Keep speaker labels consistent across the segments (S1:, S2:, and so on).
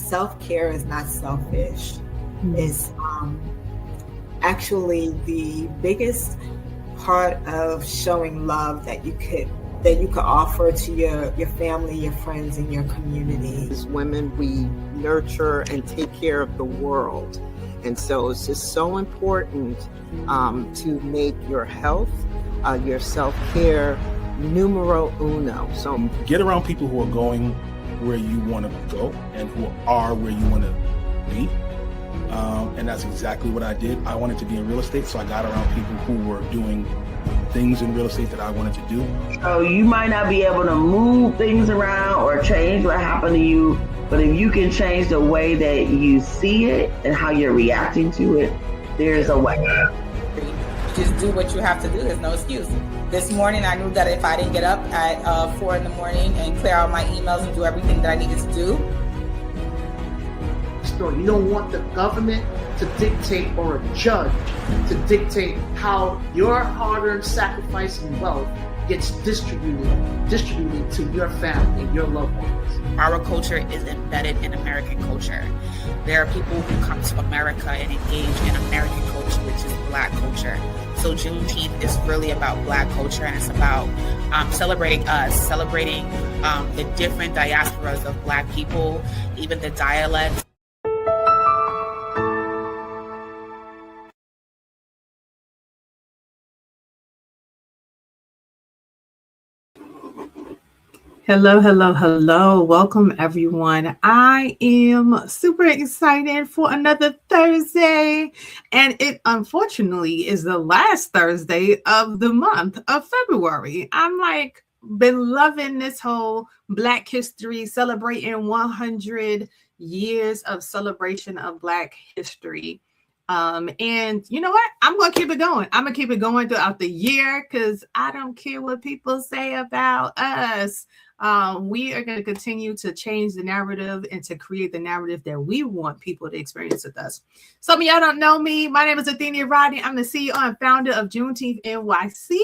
S1: self-care is not selfish. It's actually the biggest part of showing love that you could offer to your family, your friends, and your community.
S2: As women, we nurture and take care of the world. And so it's just so important to make your health, your self-care numero uno. So
S3: get around people who are going where you want to go and who are where you want to be. And that's exactly what I did. I wanted to be in real estate, so I got around people who were doing things in real estate that I wanted to do.
S4: So you might not be able to move things around or change what happened to you, but if you can change the way that you see it and how you're reacting to it, there's a way.
S5: Just do what you have to do. There's no excuse. This morning, I knew that if I didn't get up at 4 a.m. and clear out my emails and do everything that I needed to do.
S6: You don't want the government to dictate or a judge to dictate how your hard-earned sacrifice and wealth gets distributed to your family and your loved ones.
S7: Our culture is embedded in American culture. There are people who come to America and engage in American culture, which is Black culture. So Juneteenth is really about Black culture, and it's about celebrating us, celebrating the different diasporas of Black people, even the dialects.
S8: Hello, hello, hello. Welcome, everyone. I am super excited for another Thursday. And it unfortunately is the last Thursday of the month of February. I'm been loving this whole Black history, celebrating 100 years of celebration of Black history. And you know what? I'm going to keep it going. I'm going to keep it going throughout the year because I don't care what people say about us. We are going to continue to change the narrative and to create the narrative that we want people to experience with us. Some of y'all don't know me. My name is Athenia Rodney. I'm the CEO and founder of Juneteenth NYC.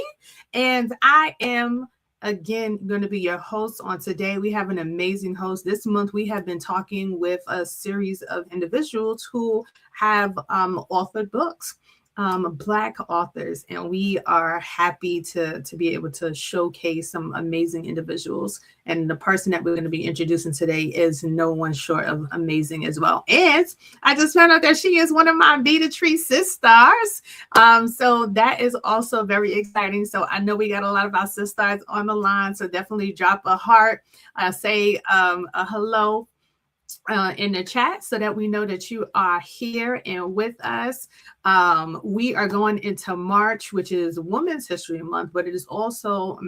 S8: And I am, again, going to be your host on today. We have an amazing host. This month, we have been talking with a series of individuals who have authored books. Black authors, and we are happy to be able to showcase some amazing individuals. And the person that we're going to be introducing today is no one short of amazing as well. And I just found out that she is one of my Beta Tree sisters. So that is also very exciting. So I know we got a lot of our sisters on the line. So definitely drop a heart, say a hello in the chat so that we know that you are here and with us. We are going into March, which is Women's History Month, but it is also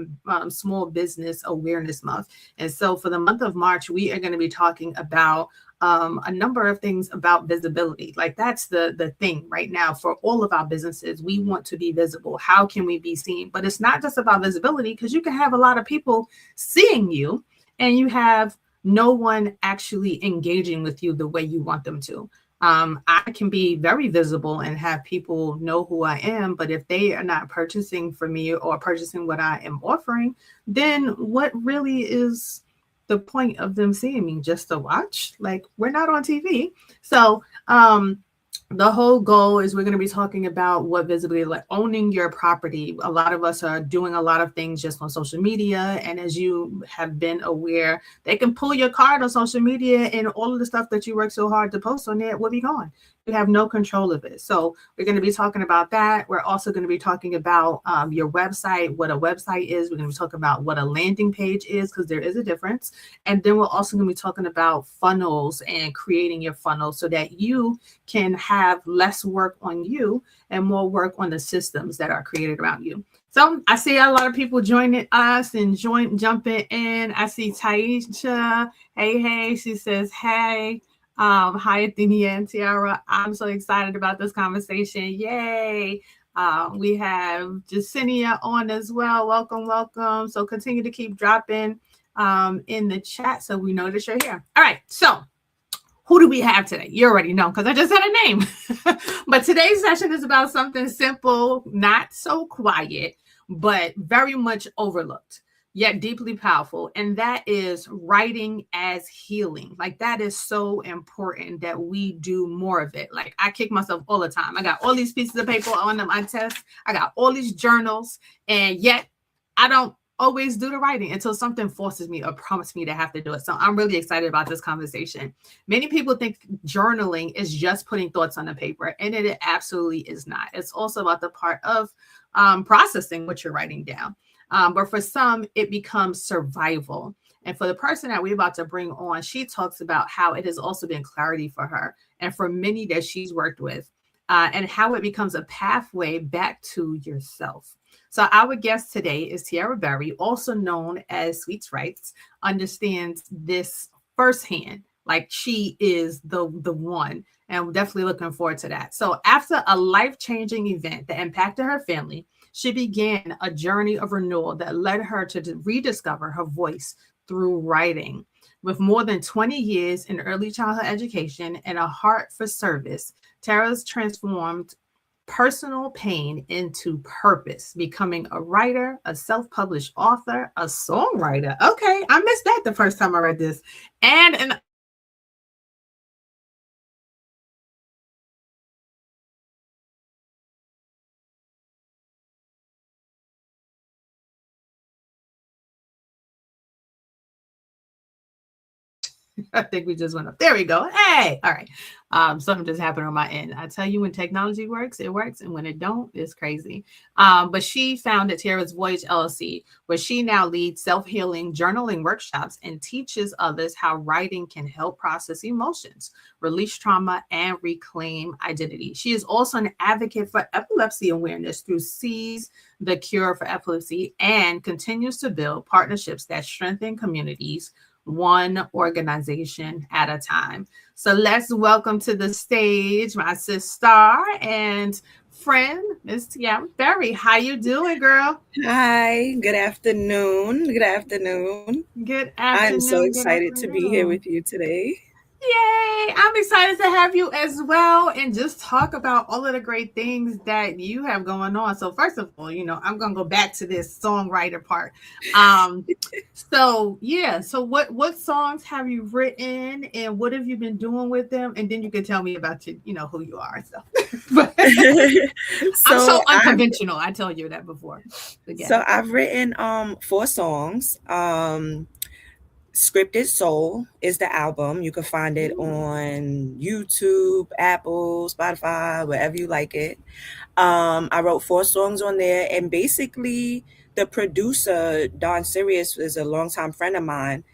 S8: Small Business Awareness Month. And so for the month of March, we are going to be talking about a number of things about visibility. Like that's the thing right now for all of our businesses. We want to be visible. How can we be seen? But it's not just about visibility, because you can have a lot of people seeing you and you have no one actually engaging with you the way you want them to. I can be very visible and have people know who I am, but if they are not purchasing from me or purchasing what I am offering, then what really is the point of them seeing me? Just to watch? Like, we're not on TV. So the whole goal is we're going to be talking about what visibility, like owning your property. A lot of us are doing a lot of things just on social media. And as you have been aware, they can pull your card on social media and all of the stuff that you work so hard to post on there will be gone. You have no control of it. So we're going to be talking about that. We're also going to be talking about your website, what a website is. We're going to be talking about what a landing page is, because there is a difference. And then we're also going to be talking about funnels and creating your funnel so that you can have less work on you and more work on the systems that are created around you. So I see a lot of people joining us and jumping in. I see Taisha. Hey, she says, hey. Hi, Athenia and Tiara. I'm so excited about this conversation. Yay. We have Jacinia on as well. Welcome. So continue to keep dropping in the chat so we know that you're here. All right. So who do we have today? You already know because I just said a name. But today's session is about something simple, not so quiet, but very much overlooked. yet deeply powerful. And that is writing as healing. Like, that is so important that we do more of it. Like, I kick myself all the time. I got all these pieces of paper on my test, I got all these journals, and yet I don't always do the writing until something forces me or prompts me to have to do it. So I'm really excited about this conversation. Many people think journaling is just putting thoughts on the paper, and it absolutely is not. It's also about the part of processing what you're writing down. But for some, it becomes survival. And for the person that we're about to bring on, she talks about how it has also been clarity for her and for many that she's worked with, and how it becomes a pathway back to yourself. So our guest today is Tiara Berry, also known as Sweets Writes, understands this firsthand. Like, she is the one, and I'm definitely looking forward to that. So after a life-changing event that impacted her family, she began a journey of renewal that led her to rediscover her voice through writing. With more than 20 years in early childhood education and a heart for service, Tara's transformed personal pain into purpose, becoming a writer, a self-published author, a songwriter. Okay, I missed that the first time I read this. And an I think we just went up. There we go. Hey, all right. Something just happened on my end. I tell you, when technology works, it works, and when it don't, it's crazy. But she founded Tara's Voyage LLC, where she now leads self-healing journaling workshops and teaches others how writing can help process emotions, release trauma, and reclaim identity. She is also an advocate for epilepsy awareness through Seize the Cure for Epilepsy, and continues to build partnerships that strengthen communities one organization at a time. So let's welcome to the stage my sister and friend, Miss Tiara Berry. How you doing, girl?
S9: Hi, good afternoon. Good afternoon.
S8: Good
S9: I'm so
S8: afternoon. Good
S9: excited to be here
S8: afternoon.
S9: with you today.
S8: Yay! I'm excited to have you as well and just talk about all of the great things that you have going on. So first of all, I'm gonna go back to this songwriter part. Um, so yeah, so what songs have you written and what have you been doing with them? And then you can tell me about who you are and stuff. But I'm so
S9: So I've
S8: unconventional. I told you that before. But yeah.
S9: so I've written 4 songs. Scripted Soul is the album. You can find it
S8: Ooh.
S9: on YouTube, Apple, Spotify, wherever you like it. I wrote 4 songs on there, and basically the producer Don Sirius is a longtime friend of mine,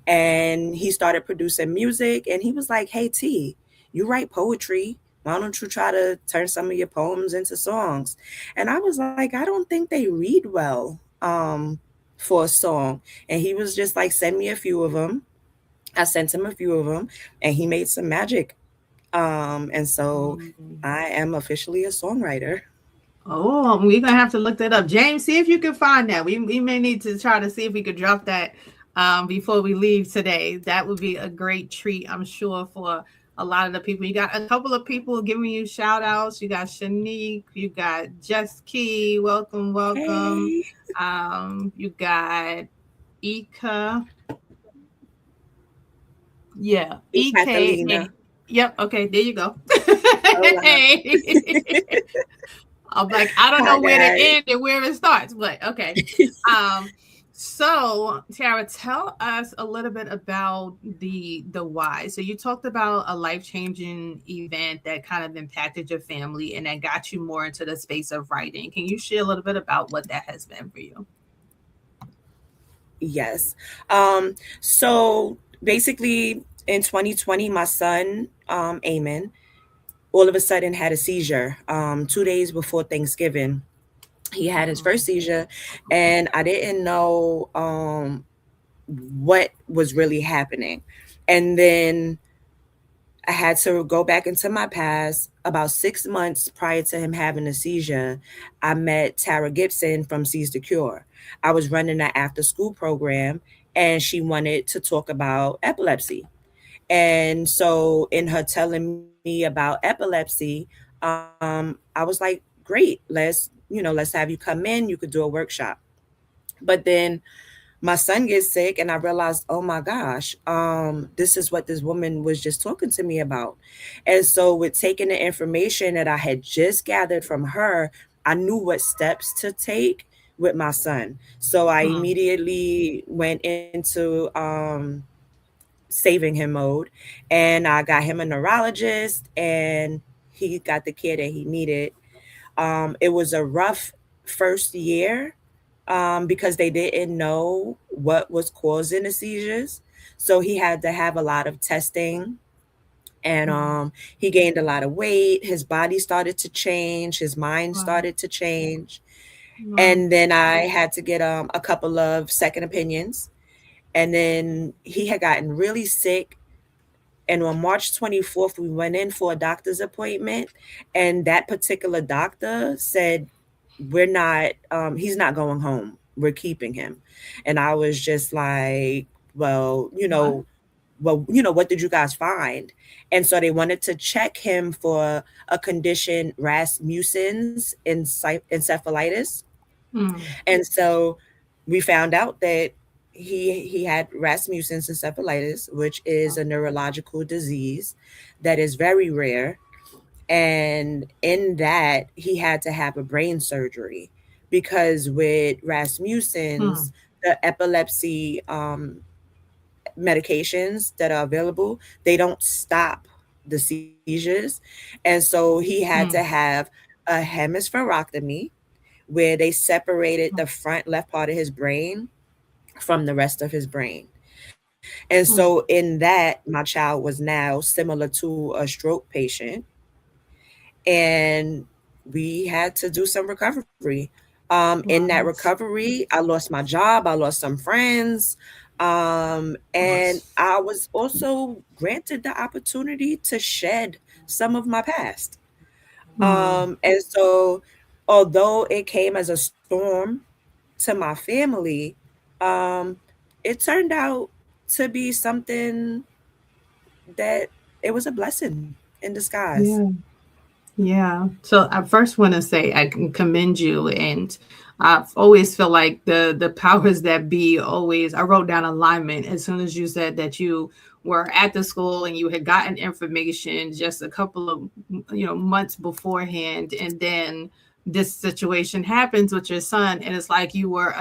S9: and he started producing music. And he was like, "Hey T, you write poetry. Why don't you try to turn some of your poems into songs?" And I was like, "I don't think they read well for a song." And he was just like, "Send me a few of them." I sent him a few of them, and he made some magic. And so
S8: Mm.
S9: I am officially a songwriter.
S8: Oh, we're gonna have to look that up. James, see if you can find that. We may need to try to see if we could drop that before we leave today. That would be a great treat, I'm sure, for a lot of the people. You got a couple of people giving you shout outs. You got Shanique, you got Just Key, welcome, welcome.
S9: Hey,
S8: You got Eka. Yeah,
S9: it's
S8: EKA.
S9: Catalina.
S8: Yep, okay, there you go.
S9: Oh, wow.
S8: Hey. I'm like, I don't
S9: Hi,
S8: know where to
S9: guys.
S8: end and where it starts, but okay. Um, so Tara, tell us a little bit about the why. So you talked about a life-changing event that kind of impacted your family and that got you more into the space of writing. Can you share a little bit about what that has been for you?
S9: Yes. So basically in 2020, my son, Eamon, all of a sudden had a seizure 2 days before Thanksgiving. He had his first seizure, and I didn't know what was really happening. And then I had to go back into my past. About 6 months prior to him having a seizure, I met Tara Gibson from Seize the Cure. I was running an after school program, and she wanted to talk about epilepsy. And so, in her telling me about epilepsy, I was like, great, let's have you come in. You could do a workshop. But then my son gets sick, and I realized, oh my gosh, this is what this woman was just talking to me about. And so with taking the information that I had just gathered from her, I knew what steps to take with my son. So I
S8: Mm,
S9: immediately went into saving him mode, and I got him a neurologist, and he got the care that he needed. It was a rough first year, because they didn't know what was causing the seizures. So he had to have a lot of testing, and
S8: mm,
S9: he gained a lot of weight. His body started to change, his mind
S8: wow,
S9: started to change.
S8: wow.
S9: And then I had to get a couple of second opinions. And then he had gotten really sick. And on March 24th, we went in for a doctor's appointment. And that particular doctor said, we're not, he's not going home. We're keeping him. And I was just like, well,
S8: What?
S9: what did you guys find? And so they wanted to check him for a condition, Rasmussen's encephalitis.
S8: Mm,
S9: And so we found out that he had Rasmussen's encephalitis, which is a neurological disease that is very rare. And in that, he had to have a brain surgery, because with
S8: mm,
S9: Rasmussen's, the epilepsy medications that are available, they don't stop the seizures. And so he had to
S8: mm,
S9: have a hemispherectomy, where they separated
S8: mm,
S9: the front left part of his brain from the rest of his brain. And so
S8: mm,
S9: in that, my child was now similar to a stroke patient, and we had to do some recovery. In that
S8: wow, that's
S9: recovery, I lost my job, I lost some friends, and
S8: lost.
S9: I was also granted the opportunity to shed some of my past.
S8: Mm,
S9: And so, although it came as a storm to my family, um, it turned out to be something that it was a blessing in disguise.
S8: yeah. Yeah. So I first want to say I can commend you, and I've always feel like the powers that be always. I wrote down alignment as soon as you said that you were at the school and you had gotten information just a couple of months beforehand, and then this situation happens with your son, and it's like you were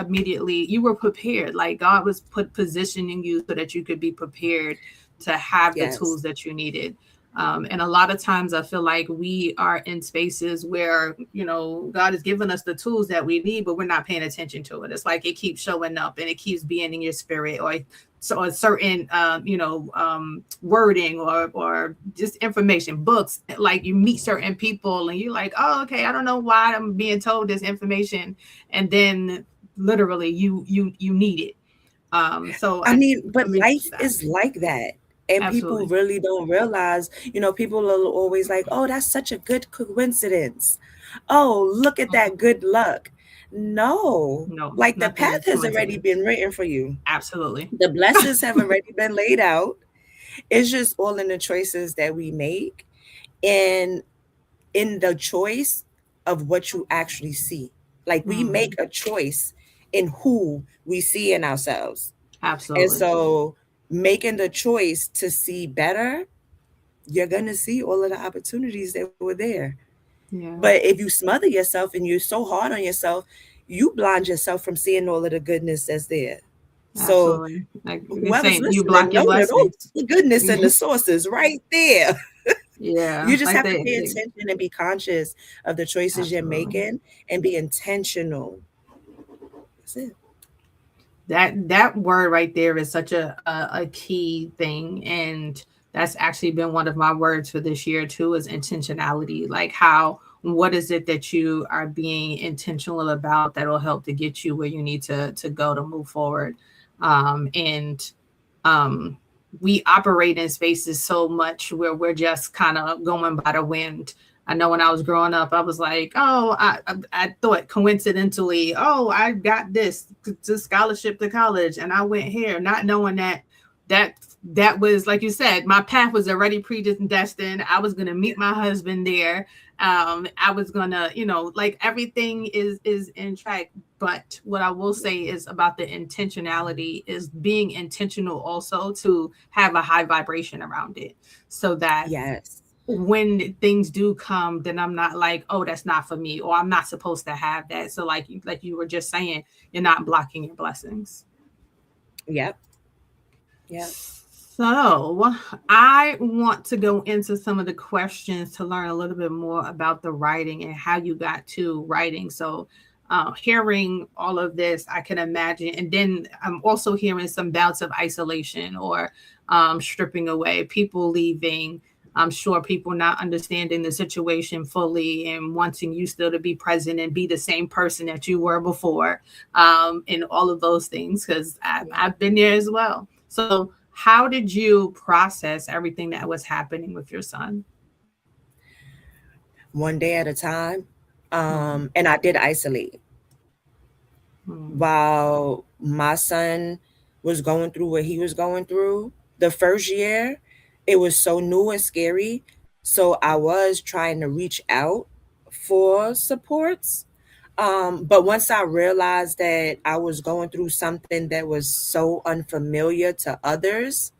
S8: prepared. Like God was positioning you so that you could be prepared to have the
S9: Yes.
S8: tools that you needed. And a lot of times I feel like we are in spaces where, God has given us the tools that we need, but we're not paying attention to it. It's like it keeps showing up and it keeps being in your spirit, or so a certain, wording or just information, books. Like you meet certain people and you're like, oh, okay, I don't know why I'm being told this information. And then literally you need it. So
S9: I
S8: I
S9: mean, but
S8: commend you
S9: life
S8: for that.
S9: is like that. And people
S8: Absolutely.
S9: really don't realize, people are always like, oh, that's such a good coincidence. Oh, look at
S8: Mhm.
S9: that good luck. No,
S8: No,
S9: like the
S8: nothing
S9: path
S8: is
S9: has already
S8: coincidence.
S9: been written for you.
S8: Absolutely.
S9: The blessings have already been laid out. It's just all in the choices that we make, and in the choice of what you actually see. Like we make
S8: Mhm.
S9: a choice in who we see in ourselves. And
S8: Absolutely.
S9: so making the choice to see better, you're going to see all of the opportunities that were there. But
S8: Yeah,
S9: if you smother yourself and you're so hard on yourself, you blind yourself from seeing all of the goodness that's there. So
S8: absolutely. Like they
S9: whoever's
S8: say, you
S9: listening,
S8: block your
S9: know that, oh,
S8: blessings.
S9: the goodness and the source is right there.
S8: Yeah,
S9: You just
S8: like
S9: have to pay
S8: they
S9: attention and be conscious of the choices you're
S8: absolutely.
S9: making and be intentional. That's it.
S8: That word right there is such a key thing, and that's actually been one of my words for this year too, is intentionality. Like how what is it that you are being intentional about that will help to get you where you need to go to move forward. And um we operate in spaces so much where we're just kind of going by the wind. I know when I was growing up, I was like, oh, I thought coincidentally, oh, I got this scholarship to college and I went here, not knowing that that was, like you said, my path was already predestined. I was going to meet my husband there. I was gonna, like everything is in track. But what I will say is about the intentionality is being intentional also to have a high vibration around it, so that
S9: Yes.
S8: when things do come, then I'm not like, oh, that's not for me, or I'm not supposed to have that. So like you were just saying, you're not blocking your blessings.
S9: Yep. Yep.
S8: So I want to go into some of the questions to learn a little bit more about the writing and how you got to writing. So hearing all of this, I can imagine. And then I'm also hearing some bouts of isolation or stripping away, people leaving. I'm sure people not understanding the situation fully and wanting you still to be present and be the same person that you were before, and all of those things, because I've been there as well. So, how did you process everything that was happening with your son?
S9: One day at a time.
S8: Mm,
S9: And I did isolate
S8: mm,
S9: while my son was going through what he was going through. The first year, it was so new and scary. So I was trying to reach out for supports. But once I realized that I was going through something that was so unfamiliar to others,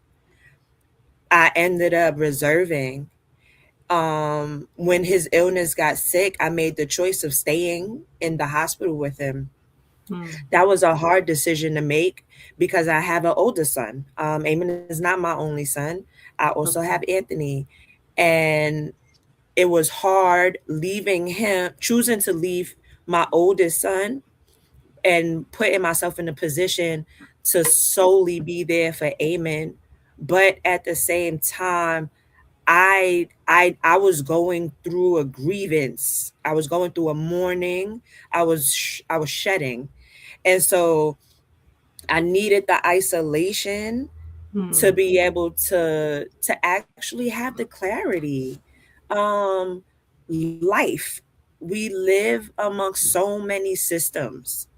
S9: I ended up reserving. When his illness got sick, I made the choice of staying in the hospital with him.
S8: mm,
S9: That was a hard decision to make because I have an older son. Eamon is not my only son. I also have
S8: okay.
S9: Anthony. And it was hard leaving him, choosing to leave my oldest son and putting myself in a position to solely be there for Eamon. But at the same time, I was going through a grievance. I was going through a mourning. I was shedding. And so I needed the isolation to
S8: Mm,
S9: be able to actually have the clarity. Um Life. We live amongst so many systems.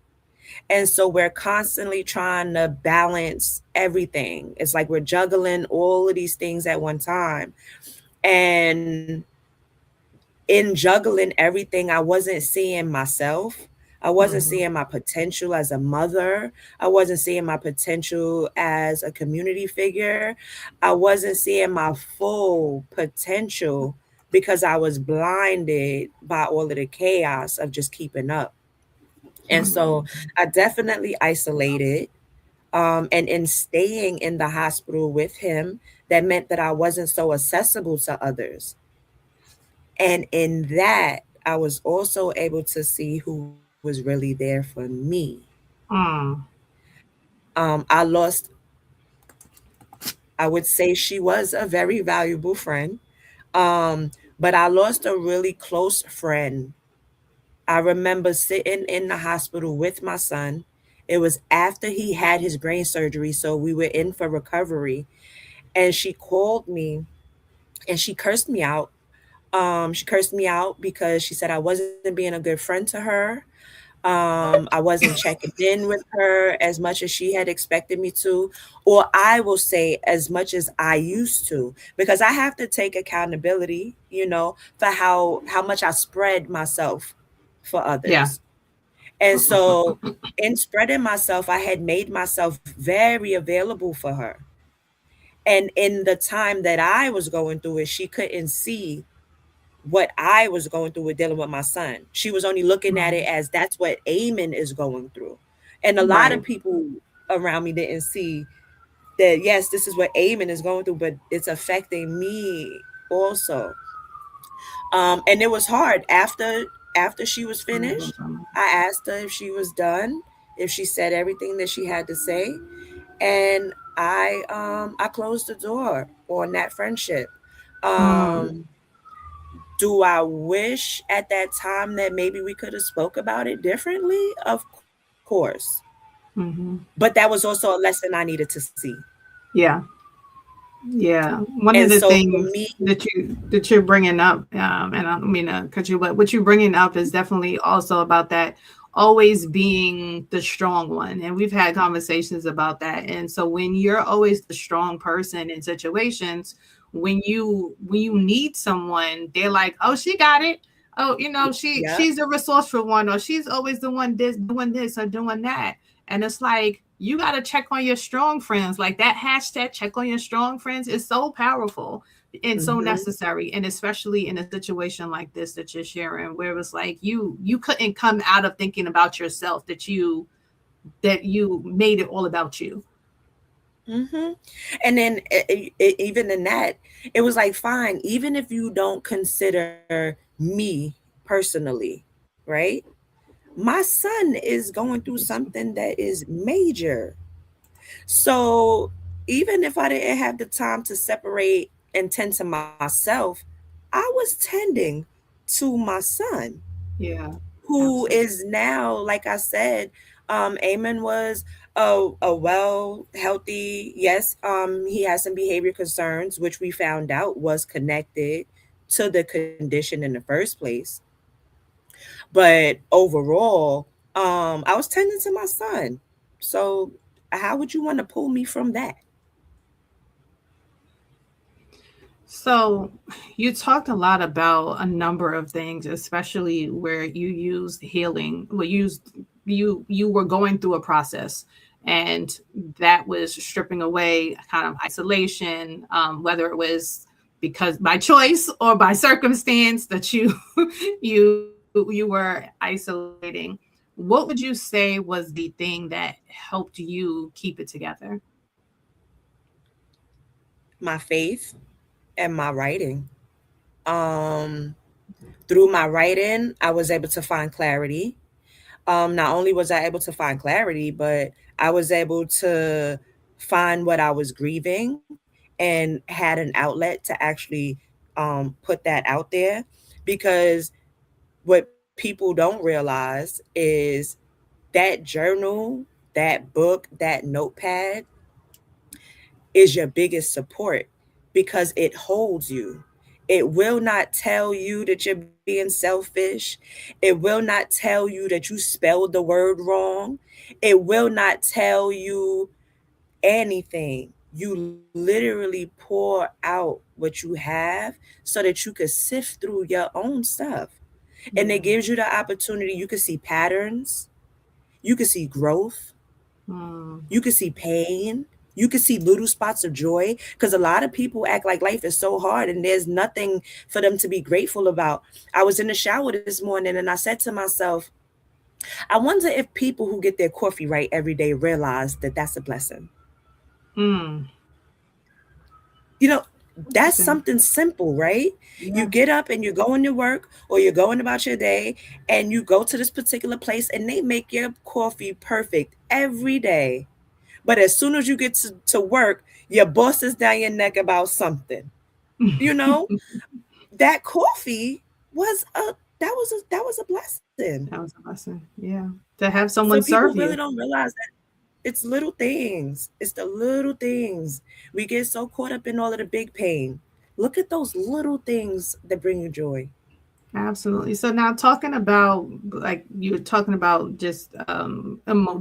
S9: And so we're constantly trying to balance everything. It's like we're juggling all of these things at one time. And in juggling everything, I wasn't seeing myself. I wasn't
S8: mhm,
S9: seeing my potential as a mother. I wasn't seeing my potential as a community figure. I wasn't seeing my full potential because I was blinded by all of the chaos of just keeping up. And so
S8: mm,
S9: I definitely isolated. And in staying in the hospital with him, that meant that I wasn't so accessible to others. And in that, I was also able to see who was really there for me.
S8: mm,
S9: I lost, I would say she was a very valuable friend, um, but I lost a really close friend. I remember sitting in the hospital with my son. It was after he had his brain surgery, so we were in for recovery. And she called me and she cursed me out. She cursed me out because she said I wasn't being a good friend to her. I wasn't checking in with her as much as she had expected me to, or I will say as much as I used to, because I have to take accountability, for how much I spread myself for
S8: yeah.
S9: others. And so in spreading myself, I had made myself very available for her. And in the time that I was going through it, she couldn't see what I was going through with dealing with my son. She was only looking at it
S8: Mm,
S9: as that's what Eamon is going through. And a lot
S8: right.
S9: of people around me didn't see that, yes, this is what Eamon is going through, but it's affecting me also. And it was hard after she was finished. I asked her if she was done, if she said everything that she had to say, and I closed the door on that friendship.
S8: Mm,
S9: Um, do I wish at that time that maybe we could have spoke about it differently? Of course.
S8: mhm.
S9: But that was also a lesson I needed to see.
S8: Yeah. Yeah, one
S9: And
S8: of the
S9: so for
S8: things
S9: me,
S8: that you're bringing up, and I don't mean to cut you, but what you're bringing up is definitely also about that always being the strong one, and we've had conversations about that. And so when you're always the strong person in situations, when you need someone, they're like, "Oh, she got it." oh, you know,
S9: Yeah.
S8: she's a resourceful one, or she's always the one doing this or doing that. And it's like you got to check on your strong friends. Like that hashtag check on your strong friends is so powerful and so
S9: Hmm.
S8: necessary, and especially in a situation like this that you're sharing, where it was like you couldn't come out of thinking about yourself, that you made it all about you.
S9: Hmm. And then even in that, it was like, fine, even if you don't consider me personally, right? My son is going through something that is major. So even if I didn't have the time to separate and tend to myself, I was tending to my son,
S8: Yeah,
S9: who
S8: absolutely.
S9: is now, like I said, Eamon was a well, healthy, yes, he has some behavior concerns, which we found out was connected to the condition in the first place. But overall, I was tending to my son. So how would you want to pull me from that?
S8: So, you talked a lot about a number of things, especially where you used healing. Well, you were going through a process, and that was stripping away kind of isolation, whether it was because by choice or by circumstance that you you were isolating. What would you say was the thing that helped you keep it together?
S9: My faith and my writing. Um, Through my writing, I was able to find clarity. Not only was I able to find clarity, but I was able to find what I was grieving and had an outlet to actually put that out there. Because what people don't realize is that journal, that book, that notepad is your biggest support because it holds you. It will not tell you that you're being selfish. It will not tell you that you spelled the word wrong. It will not tell you anything. You literally pour out what you have so that you could sift through your own stuff. And it
S8: Yeah.
S9: gives you the opportunity. You can see patterns, you can see growth,
S8: Mm,
S9: you can see pain. You can see little spots of joy because a lot of people act like life is so hard and there's nothing for them to be grateful about. I was in the shower this morning and I said to myself, I wonder if people who get their coffee right every day realize that that's a blessing.
S8: mm.
S9: You know, that's
S8: Interesting.
S9: something simple, right? You
S8: Yeah.
S9: get up and you're going to work or you're going about your day and you go to this particular place and they make your coffee perfect every day. But as soon as you get to work, your boss is down your neck about something. You know, that coffee was a blessing.
S8: That was a lesson. Yeah. To have
S9: So
S8: someone
S9: people
S8: serve
S9: really
S8: you.
S9: don't realize that it's little things. It's the little things. We get so caught up in all of the big pain. Look at those little things that bring you joy.
S8: Absolutely. So now talking about, like you were talking about, just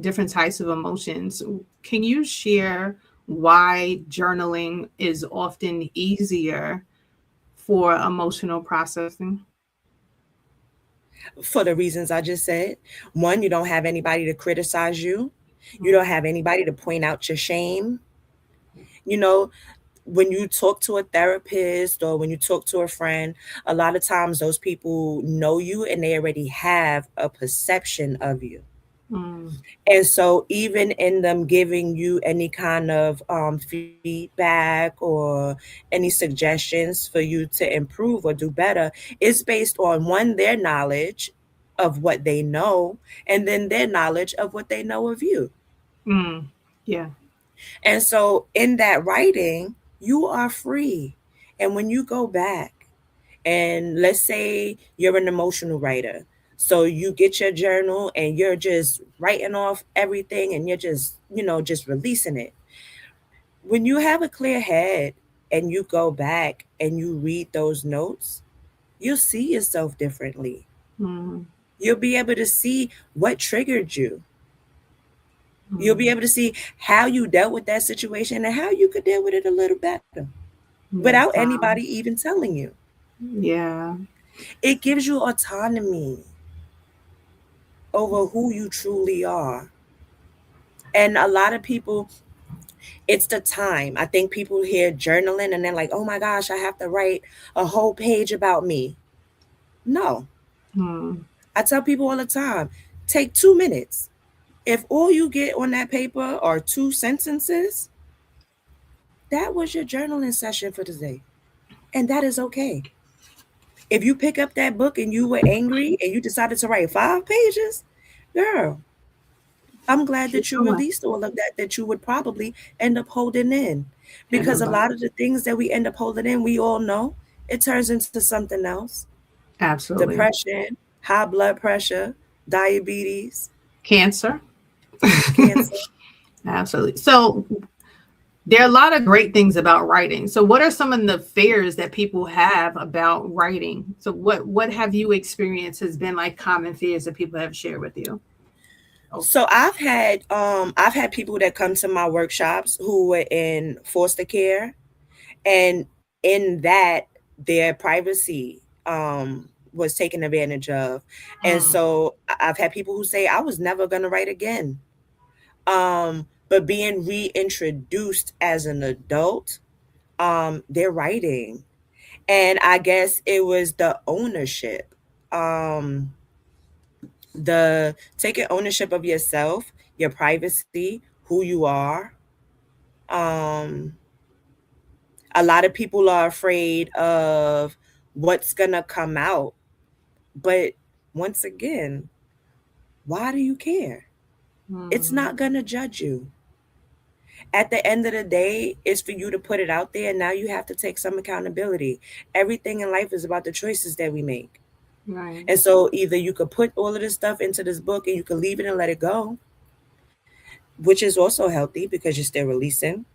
S8: different types of emotions. Can you share why journaling is often easier for emotional processing?
S9: For the reasons I just said. One, you don't have anybody to criticize you. You
S8: Mm,
S9: don't have anybody to point out your shame. You know, when you talk to a therapist or when you talk to a friend, a lot of times those people know you and they already have a perception of you.
S8: mm,
S9: And so, even in them giving you any kind of feedback or any suggestions for you to improve or do better, it's based on one, their knowledge of what they know, and then their knowledge of what they know of you.
S8: mm. Yeah.
S9: And so, in that writing, you are free. And when you go back, and let's say you're an emotional writer, so you get your journal and you're just writing off everything and you're just, just releasing it. When you have a clear head and you go back and you read those notes, you'll see yourself differently.
S8: Mm,
S9: You'll be able to see what triggered you. You'll be
S8: mm.
S9: able to see how you dealt with that situation and how you could deal with it a little better without
S8: Yes.
S9: anybody even telling you.
S8: Yeah.
S9: It gives you autonomy over who you truly are. And a lot of people, it's the time. I think people hear journaling and they're like, oh my gosh, I have to write a whole page about me. No,
S8: Hmm.
S9: I tell people all the time, take 2 minutes. If all you get on that paper are 2 sentences, that was your journaling session for the day. And that is okay. If you pick up that book and you were angry and you decided to write 5 pages, girl, I'm glad
S8: Keep
S9: that you
S8: going.
S9: released all of that that you would probably end up holding in.
S8: And
S9: Because a
S8: about
S9: lot of the things that we end up holding in, we all know it turns into something else.
S8: absolutely
S9: Depression, high blood pressure, diabetes,
S8: cancer.
S9: cancer.
S8: Absolutely. So there are a lot of great things about writing. So what are some of the fears that people have about writing? So what have you experienced has been like common fears that people have shared with you? Oh.
S9: So I've had people that come to my workshops who were in foster care, and in that their privacy was taken advantage of. And
S8: Mm,
S9: so I've had people who say I was never going to write again. But being reintroduced as an adult, they're writing. And I guess it was the ownership. Um the taking ownership of yourself, your privacy, who you are. Um a lot of people are afraid of what's going to come out. But once again, why do you care? It's
S8: mm,
S9: not going to judge you. At the end of the day, it's for you to put it out there. And now you have to take some accountability. Everything in life is about the choices that we make.
S8: right.
S9: And so either you could put all of this stuff into this book and you can leave it and let it go, which is also healthy because you're still releasing,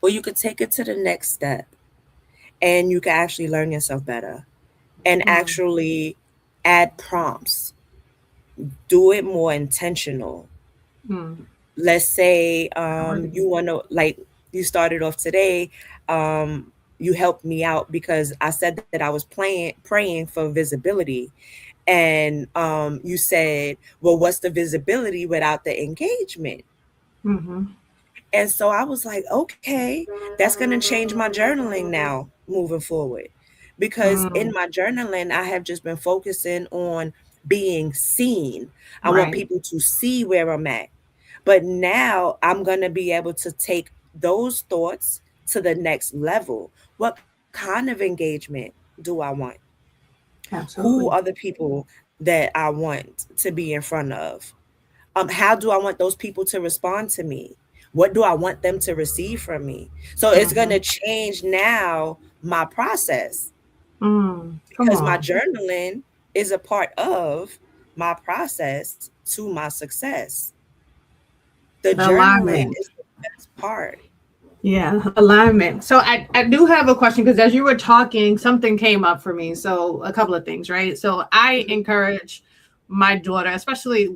S9: or you could take it to the next step and you can actually learn yourself better and
S8: Mm,
S9: actually add prompts, do it more intentional.
S8: mm,
S9: Let's say
S8: I like
S9: you want to, like, you started off today, um, you helped me out because I said that I was praying for visibility. And you said, well, what's the visibility without the engagement?
S8: mm-hmm.
S9: And so I was like, okay, that's going to change my journaling now moving forward. Because in
S8: Mm,
S9: my journaling, I have just been focusing on being seen. I want
S8: right.
S9: people to see where I'm at. But now I'm going to be able to take those thoughts to the next level. What kind of engagement do I want? Who are
S8: Absolutely.
S9: the people that I want to be in front of? How do I want those people to respond to me? What do I want them to receive from me? So it's going
S8: Mm-hmm.
S9: to change now my process
S8: Mm, come
S9: because my
S8: on.
S9: journaling is a part of my process to my success. The journaling
S8: Alignment.
S9: is the best part.
S8: Yeah, alignment. So I do have a question because as you were talking, something came up for me. So a couple of things, right? So I
S9: Mhm.
S8: encourage my daughter, especially,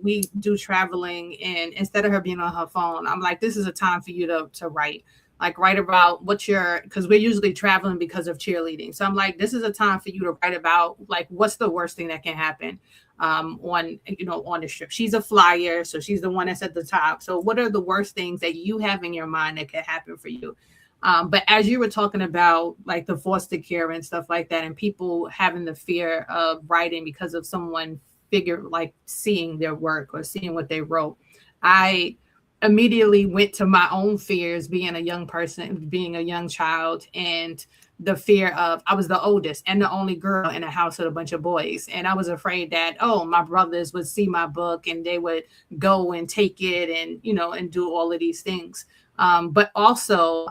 S8: we do traveling, and instead of her being on her phone, I'm like, this is a time for you to write. Like write about what you're because we're usually traveling because of cheerleading. So I'm like, this is a time for you to write about like what's the worst thing that can happen on the trip. She's a flyer, so she's the one that's at the top. So what are the worst things that you have in your mind that could happen for you? But as you were talking about like the foster care and stuff like that, and people having the fear of writing because of someone figure like seeing their work or seeing what they wrote, I immediately went to my own fears being a young person, being a young child, and the fear of I was the oldest and the only girl in a house with a bunch of boys. And I was afraid that, oh, my brothers would see my book and they would go and take it and, and do all of these things. But also,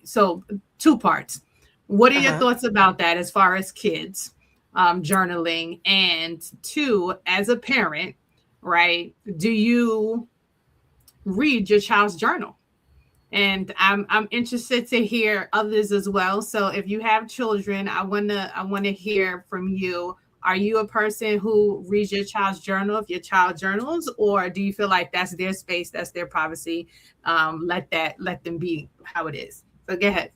S8: so two parts. What are your
S9: Uh-huh.
S8: thoughts about that as far as kids journaling? And two, as a parent, right? Do you read your child's journal? And I'm interested to hear others as well. So if you have children, I wanna hear from you. Are you a person who reads your child's journal if your child journals, or do you feel like that's their space, that's their privacy? Let them be how it is. So go ahead.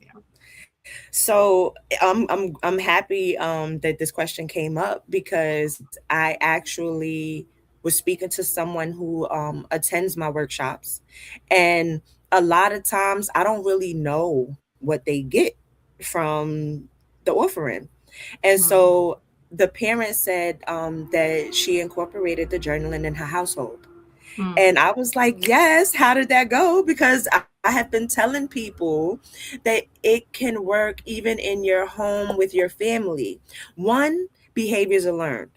S9: So I'm happy that this question came up because I actually was speaking to someone who attends my workshops, and a lot of times I don't really know what they get from the offering, and
S8: Mm,
S9: so the parent said that she incorporated the journaling in her household.
S8: mm,
S9: And I was like, yes, how did that go? Because I have been telling people that it can work even in your home with your family. One, behaviors are learned.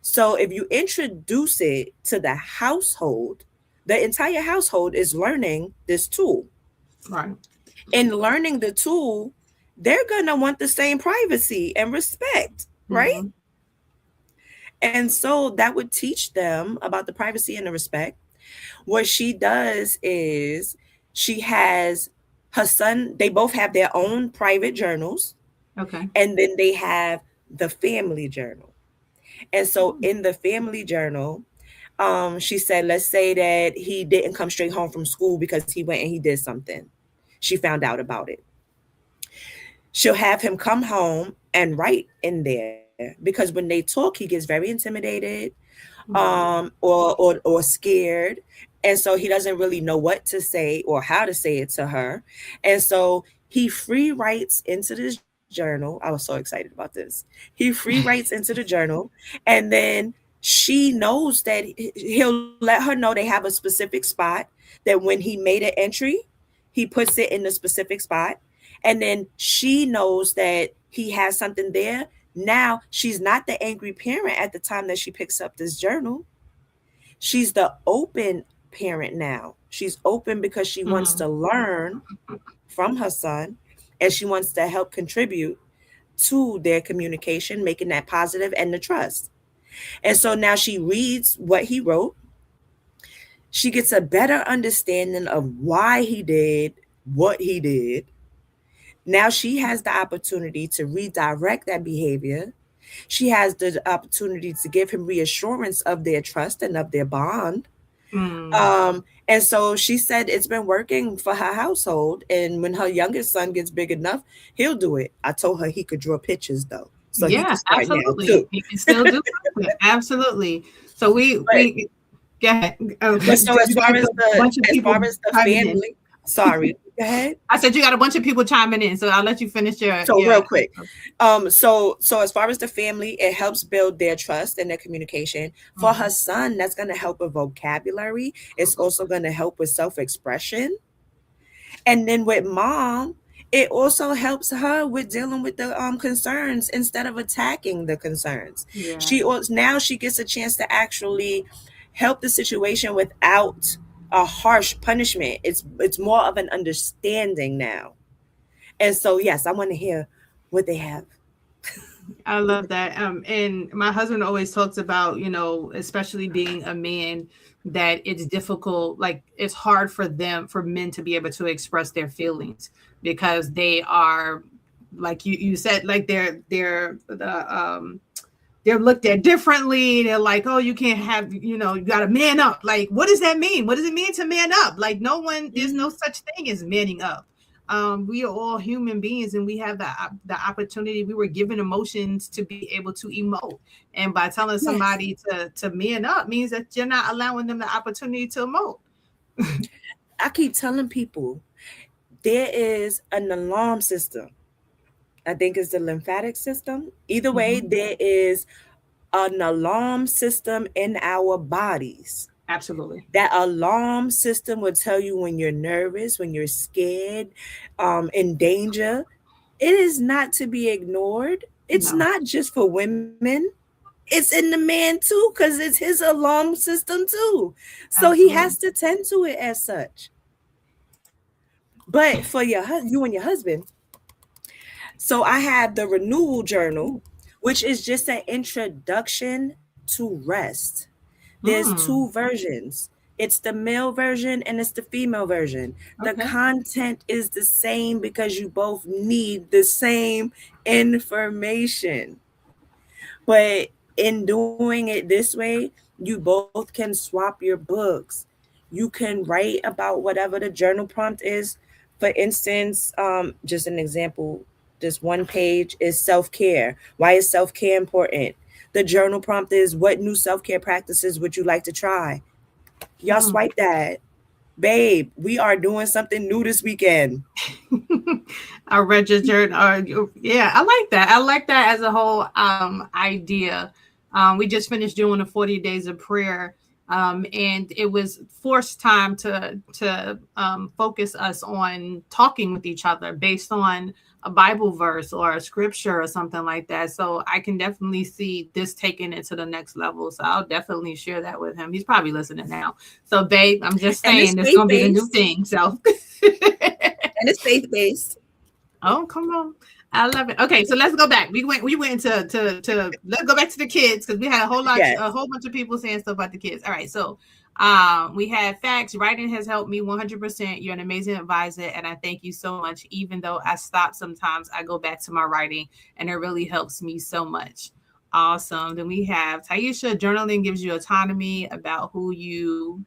S9: So if you introduce it to the household, the entire household is learning this tool.
S8: right.
S9: In learning the tool, they're going to want the same privacy and respect, right?
S8: Mm,
S9: And so that would teach them about the privacy and the respect. What she does is she has her son, they both have their own private journals,
S8: okay.
S9: and then they have the family journal. And so
S8: Mm,
S9: in the family journal, she said, let's say that he didn't come straight home from school because he went and he did something. She found out about it. She'll have him come home and write in there because when they talk, he gets very intimidated,
S8: right.
S9: or scared, and so he doesn't really know what to say or how to say it to her, and so he free writes into this journal. I was so excited about this. He free writes into the journal, and then she knows that he'll let her know they have a specific spot, that when he made an entry, he puts it in the specific spot, and then she knows that he has something there. Now she's not the angry parent at the time that she picks up this journal. She's the open parent now. She's open because she wants
S8: Mm,
S9: to learn from her son, and she wants to help contribute to their communication, making that positive and the trust. And so now she reads what he wrote. She gets a better understanding of why he did what he did. Now she has the opportunity to redirect that behavior. She has the opportunity to give him reassurance of their trust and of their bond.
S8: mm.
S9: And so she said it's been working for her household. And when her youngest son gets big enough, he'll do it. I told her he could draw pictures though. So he
S8: Yeah,
S9: could start now
S8: absolutely.
S9: too.
S8: You can still do something. Absolutely. So
S9: But
S8: go ahead. Okay.
S9: but so
S8: You got a bunch of people chiming in.
S9: family, sorry, go ahead.
S8: I said you got a bunch of people chiming in, so I'll let you finish
S9: So
S8: your
S9: real quick, so as far as the family, it helps build their trust and their communication. For her
S8: Mhm.
S9: son, that's going to help with vocabulary. It's also going to help with self-expression. And then with mom, it also helps her with dealing with the concerns instead of attacking the concerns.
S8: Yeah.
S9: Now she gets a chance to actually help the situation without a harsh punishment. It's more of an understanding now. And so yes, I want to hear what they have.
S8: I love that. And my husband always talks about, especially being a man, that it's difficult, like it's hard for men to be able to express their feelings because they are, like you said, like they're looked at differently. They're like, oh, you can't have, you got to man up. Like, what does that mean? What does it mean to man up? Like, there's no
S9: Mhm.
S8: such thing as manning up. We are all human beings, and we have the opportunity. We were given emotions to be able to emote, and by telling
S9: Yes.
S8: somebody to man up means that you're not allowing them the opportunity to emote.
S9: I keep telling people there is an alarm system. I think it's the lymphatic system. Either way,
S8: Mhm.
S9: there is an alarm system in our bodies.
S8: Absolutely.
S9: That alarm system will tell you when you're nervous, when you're scared, in danger. It is not to be ignored. It's
S8: No,
S9: not just for women. It's in the man too, because it's his alarm system too. So he has to
S8: absolutely.
S9: tend to it as such. But for you and your husband, so I have the renewal journal, which is just an introduction to rest. There's two
S8: Mm,
S9: versions. It's the male version and it's the female version. The
S8: okay.
S9: content is the same because you both need the same information. But in doing it this way, you both can swap your books. You can write about whatever the journal prompt is. For instance, just an example, This one page is self-care. Why is self-care important? The journal prompt is, what new self-care practices would you like to try? Y'all swipe that. Babe, we are doing something new this weekend.
S8: I read your journal. Yeah, I like that. I like that as a whole idea. We just finished doing the 40 days of prayer. And it was forced time to focus us on talking with each other based on a Bible verse or a scripture or something like that. So I can definitely see this taking it to the next level. So I'll definitely share that with him. He's probably listening now. So, babe, I'm just saying this is going to be the new thing. So,
S9: and it's faith-based.
S8: Oh, come on. I love it. Okay, so let's go back. We went into let's go back to the kids because we had a whole bunch of people saying stuff about the kids. All right, so we had facts. Writing has helped me 100%. You're an amazing advisor, and I thank you so much. Even though I stop sometimes, I go back to my writing, and it really helps me so much. Awesome. Then we have Taisha. Journaling gives you autonomy about who you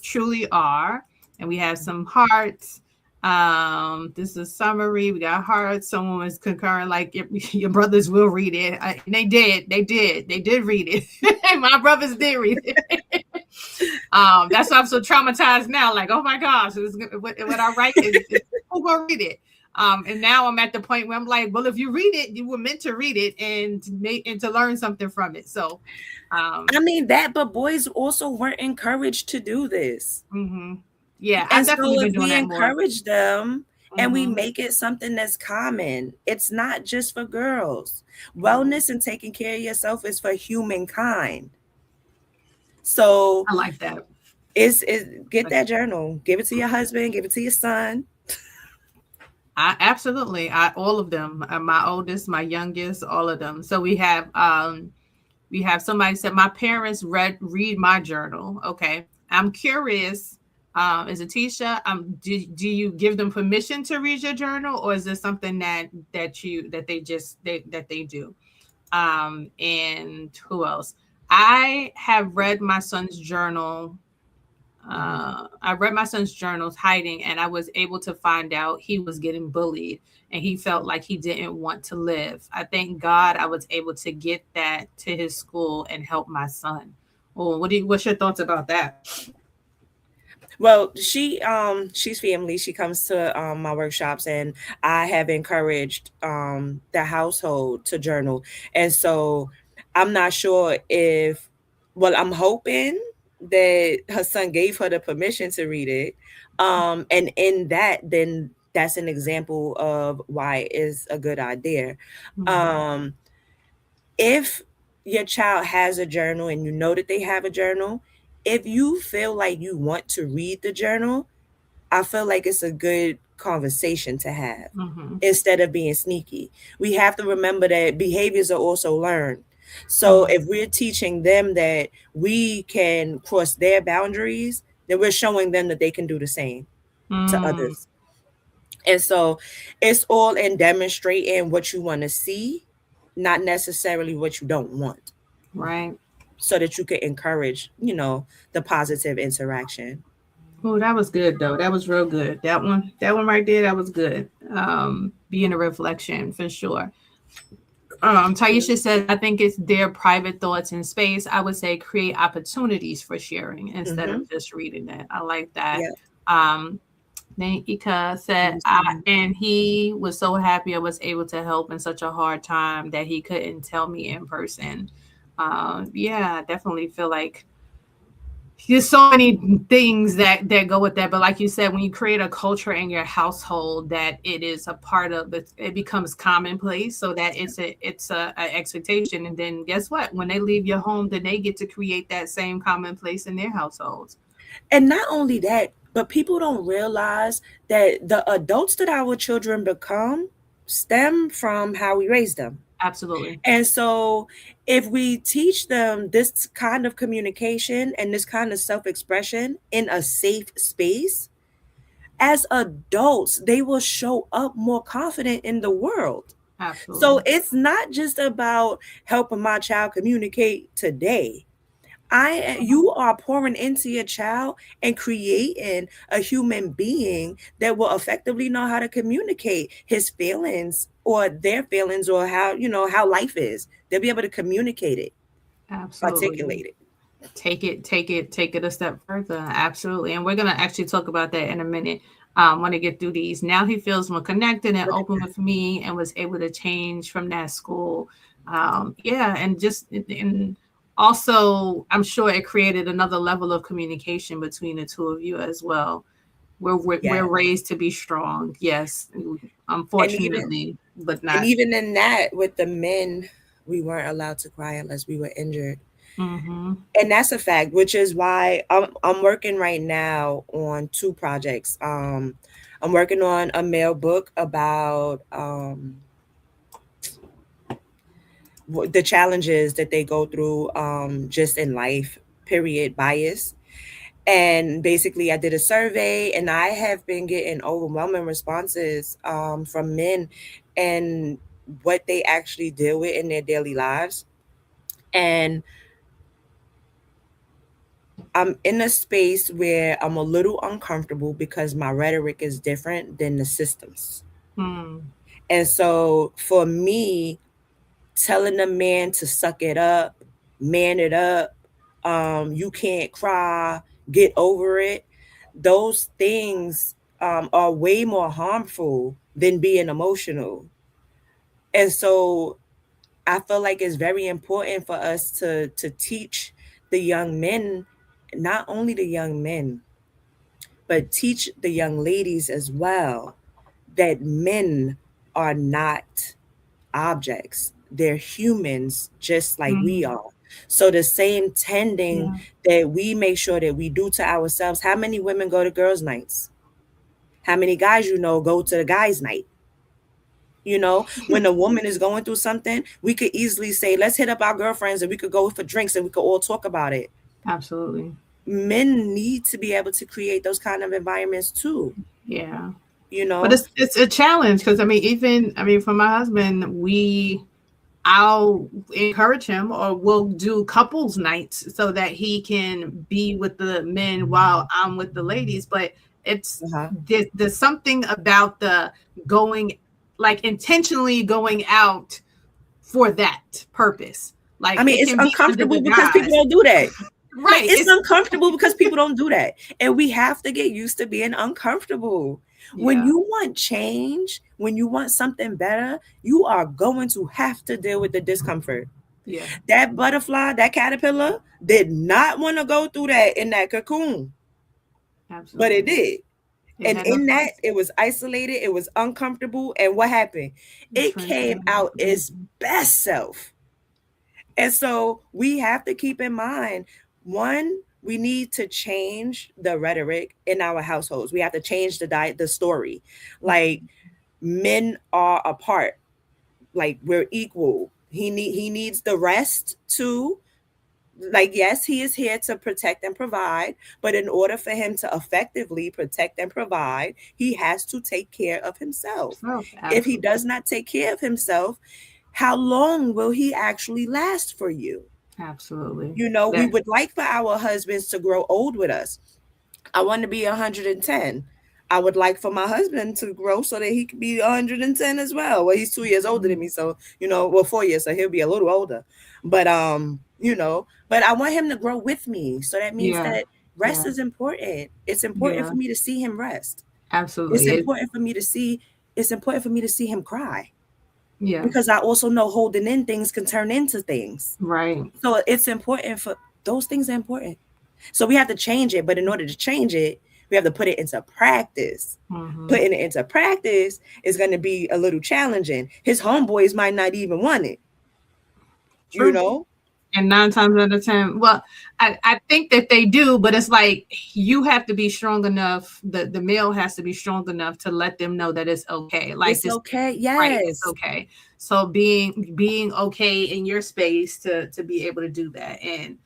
S8: truly are, and we have some hearts. This is a summary. We got hearts. Someone was concurring, like your brothers will read it. They did read it. My brothers did read it. That's why I'm so traumatized now. Like, oh my gosh, what I write is who gonna read it? And now I'm at the point where I'm like, well, if you read it, you were meant to read it and to learn something from it. So,
S9: I mean that, but boys also weren't encouraged to do this.
S8: Mm-hmm. Yeah,
S9: and so if we encourage them and we make it something that's common, it's not just for girls. Wellness and taking care of yourself is for humankind. So
S8: I like that.
S9: Get that journal, give it to your husband, give it to your son.
S8: Absolutely, all of them. My oldest, my youngest, all of them. So we have somebody said my parents read my journal. Okay, I'm curious. Is it Tisha? Do you give them permission to read your journal, or is this something that they do? And who else? I have read my son's journal. I read my son's journals hiding, and I was able to find out he was getting bullied, and he felt like he didn't want to live. I thank God I was able to get that to his school and help my son. Well, what's your thoughts about that?
S9: Well, she's family. She comes to my workshops, and I have encouraged the household to journal. And so I'm not sure I'm hoping that her son gave her the permission to read it. And in that, then that's an example of why it is a good idea. Mm-hmm. If your child has a journal and you know that they have a journal, if you feel like you want to read the journal, I feel like it's a good conversation to have instead of being sneaky. We have to remember that behaviors are also learned. So if we're teaching them that we can cross their boundaries, then we're showing them that they can do the same to others. And so it's all in demonstrating what you want to see, not necessarily what you don't want.
S8: Right.
S9: So that you can encourage, the positive interaction.
S8: Oh, that was good though. That was real good. That one right there, that was good. Being a reflection for sure. Taisha said, I think it's their private thoughts in space. I would say create opportunities for sharing instead of just reading it. I like that. Yeah. Then Ika said, and he was so happy I was able to help in such a hard time that he couldn't tell me in person. Yeah, I definitely feel like there's so many things that go with that. But like you said, when you create a culture in your household that it is a part of it becomes commonplace, so that it's a expectation. And then guess what? When they leave your home, then they get to create that same commonplace in their households.
S9: And not only that, but people don't realize that the adults that our children become stem from how we raise them.
S8: Absolutely.
S9: And so if we teach them this kind of communication and this kind of self-expression in a safe space, as adults, they will show up more confident in the world.
S8: Absolutely.
S9: So it's not just about helping my child communicate today. You are pouring into your child and creating a human being that will effectively know how to communicate his feelings or their feelings, or how, how life is. They'll be able to communicate it,
S8: Absolutely.
S9: articulate it.
S8: Take it a step further. Absolutely. And we're gonna actually talk about that in a minute. Want to get through these. Now he feels more connected and open with me and was able to change from that school. Yeah, and also I'm sure it created another level of communication between the two of you as well. We're
S9: Yeah.
S8: raised to be strong. Yes.
S9: And even
S8: Unfortunately, but
S9: and
S8: not.
S9: even in that, with the men, we weren't allowed to cry unless we were injured.
S8: Mm-hmm.
S9: And that's a fact, which is why I'm working right now on two projects. I'm working on a male book about the challenges that they go through, just in life, period, bias. And basically, I did a survey, and I have been getting overwhelming responses, from men, and what they actually deal with in their daily lives. And I'm in a space where I'm a little uncomfortable because my rhetoric is different than the systems.
S8: Mm,
S9: And so for me, telling a man to suck it up, man it up, you can't cry, get over it, those things, are way more harmful than being emotional. And so I feel like it's very important for us to teach the young men, not only the young men, but teach the young ladies as well, that men are not objects. They're humans just like we
S8: mm,
S9: are. So the same tending
S8: yeah.
S9: that we make sure that we do to ourselves. How many women go to girls' nights? How many guys go to the guys' night? When a woman is going through something, we could easily say, let's hit up our girlfriends and we could go for drinks and we could all talk about it.
S8: Absolutely.
S9: Men need to be able to create those kind of environments too,
S8: Yeah.
S9: you
S8: But
S9: know?
S8: it's a challenge because for my husband, I'll encourage him, or we'll do couples nights so that he can be with the men while I'm with the ladies. But it's
S9: Uh-huh.
S8: there's something about the going, like intentionally going out for that purpose. Like
S9: I mean,
S8: it
S9: it's
S8: can be under the
S9: uncomfortable because people
S8: guise,
S9: don't do that. Like,
S8: right?
S9: it's
S8: It's
S9: uncomfortable because people don't do that. And we have to get used to being uncomfortable. When
S8: yeah,
S9: you want change, when you want something better, you are going to have to deal with the discomfort.
S8: yeah,
S9: That butterfly, that caterpillar did not want to go through that in that cocoon, but it
S8: absolutely.
S9: did.
S8: It
S9: And
S8: had no
S9: in that,
S8: choice.
S9: it was isolated, it was uncomfortable. And what happened? It came
S8: Transformed.
S9: out its best self. And so we have to keep in mind, one, we need to change the rhetoric in our households. We have to change the story. Like, men are apart. Like, we're equal. He needs the rest too. Like, yes, he is here to protect and provide, but in order for him to effectively protect and provide, he has to take care of himself.
S8: So
S9: If he
S8: absolutely,
S9: does not take care of himself, how long will he actually last for you?
S8: absolutely.
S9: We
S8: That
S9: would like for our husbands to grow old with us. I want to be 110. I would like for my husband to grow so that he could be 110 as well. Well, he's 2 years older than me, so well, 4 years, so he'll be a little older. But but I want him to grow with me. So that means
S8: yeah,
S9: that rest
S8: yeah,
S9: is important. It's important
S8: yeah,
S9: for me to see him rest. It's
S8: absolutely.
S9: important for me to see. It's important for me to see him cry,
S8: Yeah,
S9: because I also know holding in things can turn into things.
S8: right.
S9: So it's important for those things are important. So we have to change it, but in order to change it, we have to put it into practice.
S8: Mm-hmm.
S9: Putting it into practice is going to be a little challenging. His homeboys might not even want it, you
S8: True.
S9: know?
S8: And 9 times out of 10, well, I think that they do, but it's like you have to be strong enough. The male has to be strong enough to let them know that it's okay. Like
S9: It's
S8: this,
S9: okay.
S8: right? It's
S9: Yes.
S8: okay. So being okay in your space to be able to do that. And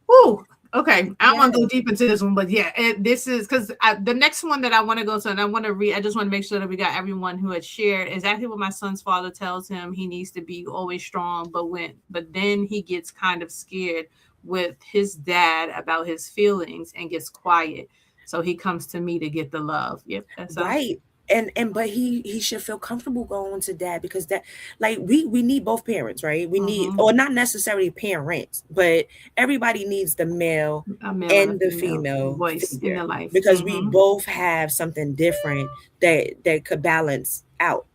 S8: whoo, okay. I don't want to go
S9: Yes.
S8: deep into this one, but yeah, this is because the next one that I want to go to, and I want to read. I just want to make sure that we got everyone who had shared exactly what my son's father tells him. He needs to be always strong, but then he gets kind of scared with his dad about his feelings and gets quiet. So he comes to me to get the love. Yep, that's all.
S9: Right. And but he should feel comfortable going to dad, because that, like, we need both parents, right? We need,
S8: Mhm.
S9: or not necessarily parents, but everybody needs the male
S8: A male and a
S9: and the
S8: female
S9: female
S8: voice in
S9: figure,
S8: their life.
S9: because we
S8: Mhm.
S9: both have something different that could balance out.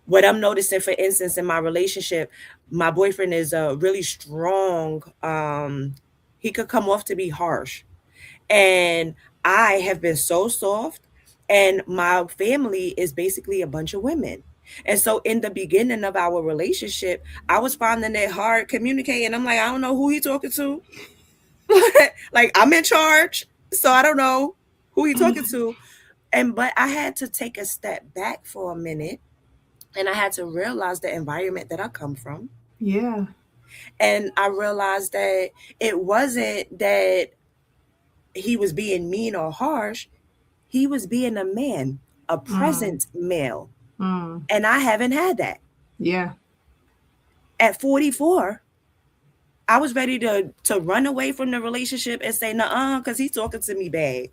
S9: What I'm noticing, for instance, in my relationship, my boyfriend is a really strong, he could come off to be harsh, and I have been so soft, and my family is basically a bunch of women. And so in the beginning of our relationship, I was finding it hard communicating. I'm like, I don't know who he talking to. Like, I'm in charge, so I don't know who he talking to. And but I had to take a step back for a minute, and I had to realize the environment that I come from.
S8: Yeah.
S9: And I realized that it wasn't that he was being mean or harsh. He was being a man, a
S8: Mm.
S9: present male.
S8: Mm.
S9: And I haven't had that.
S8: Yeah.
S9: At 44, I was ready to run away from the relationship and say, "Nuh-uh," because he's talking to me bad.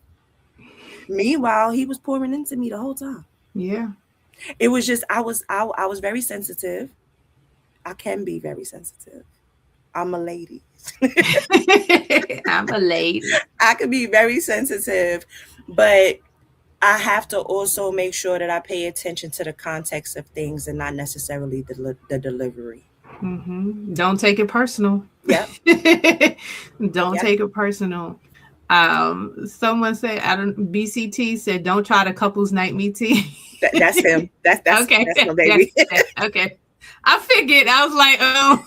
S9: Meanwhile, he was pouring into me the whole time.
S8: Yeah.
S9: It was just, I was very sensitive. I can be very sensitive. I'm a lady.
S8: I'm a lady.
S9: I can be very sensitive, but I have to also make sure that I pay attention to the context of things and not necessarily the delivery.
S8: Don't take it personal.
S9: Yep.
S8: Don't
S9: Yep.
S8: take it personal. Someone said, I don't, BCT said, don't try to couples night me tea.
S9: That's him.
S8: Okay.
S9: That's my baby.
S8: Okay. I figured. I was like, oh,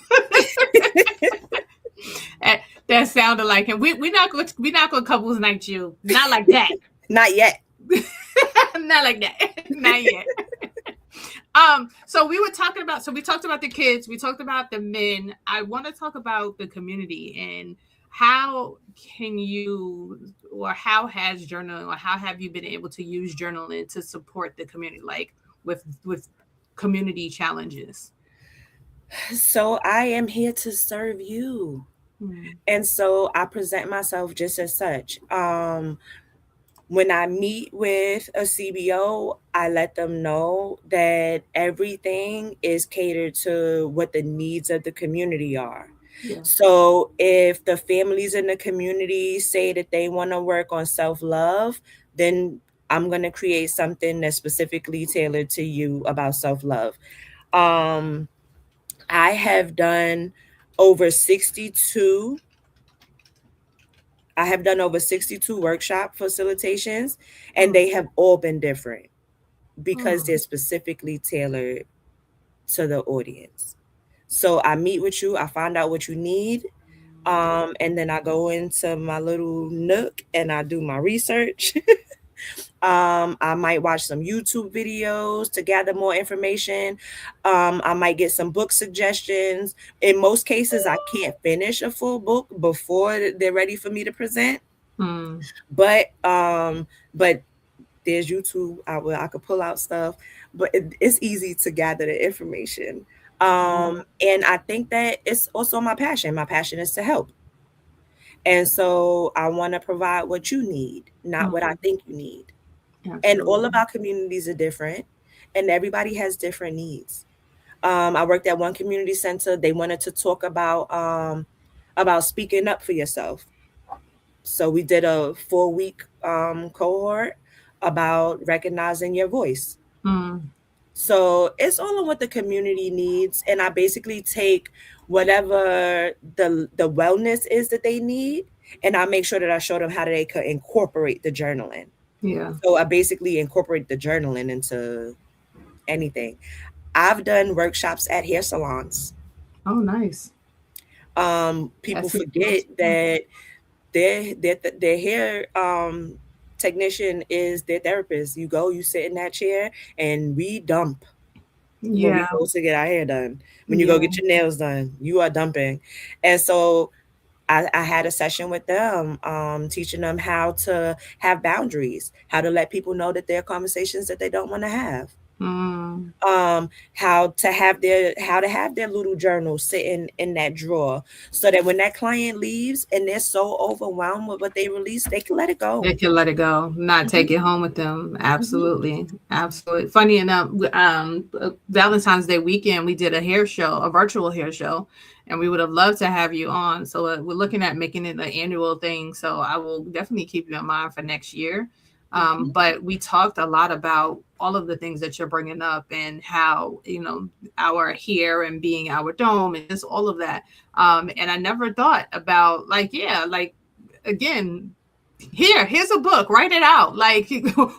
S8: that sounded like him. We're not going to couples night you. Not like that.
S9: Not yet.
S8: Not like that. Not yet. So we talked about the kids, we talked about the men. I want to talk about the community, and how can you, or how has journaling, or how have you been able to use journaling to support the community, like with community challenges?
S9: So I am here to serve you. And so I present myself just as such. When I meet with a CBO, I let them know that everything is catered to what the needs of the community are.
S8: Yeah.
S9: So if the families in the community say that they want to work on self-love, then I'm going to create something that's specifically tailored to you about self-love. Um, I have done over 62 I have done over 62 workshop facilitations, and they have all been different because they're specifically tailored to the audience. So I meet with you, I find out what you need, and then I go into my little nook and I do my research. I might watch some YouTube videos to gather more information. I might get some book suggestions. In most cases, I can't finish a full book before they're ready for me to present. But there's YouTube. I could pull out stuff, but it's easy to gather the information. And I think that it's also my passion. My passion is to help. And so I want to provide what you need, not what I think you need. And all of our communities are different, and everybody has different needs. I worked at one community center. They wanted to talk about speaking up for yourself. So we did a 4-week cohort about recognizing your voice. So it's all on what the community needs, and I basically take whatever the wellness is that they need, and I make sure that I show them how they could incorporate the journaling.
S8: Yeah.
S9: So I basically incorporate the journaling into anything. I've done workshops at hair salons.
S8: Oh, nice.
S9: People forget that their hair technician is their therapist. You go, you sit in that chair, and we dump. When we go to get our hair done. When you go get your nails done, you are dumping. And so I had a session with them, teaching them how to have boundaries, how to let people know that there are conversations that they don't want to have. How to have their little journal sitting in that drawer, so that when that client leaves and they're so overwhelmed with what they release, they can let it go.
S8: They can let it go, not take it home with them. Absolutely. Absolutely. Funny enough, Valentine's Day weekend, we did a virtual hair show, and we would have loved to have you on. So we're looking at making it an annual thing. So I will definitely keep you in mind for next year. But we talked a lot about all of the things that you're bringing up, and how, our hair and being our dome and just all of that. And I never thought about, again, here's a book, write it out, like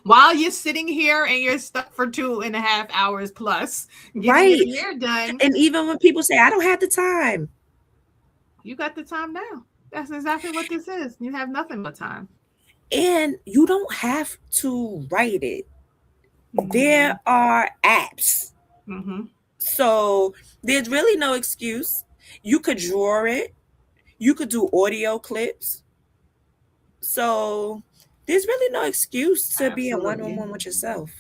S8: while you're sitting here and you're stuck for 2.5 hours plus getting
S9: Right.
S8: your hair done.
S9: And even when people say, I don't have the time,
S8: you got the time now. That's exactly what this is. You have nothing but time.
S9: and you don't have to write it. There are apps. So there's really no excuse. You could draw it. You could do audio clips. So there's really no excuse to be a one-on-one with yourself.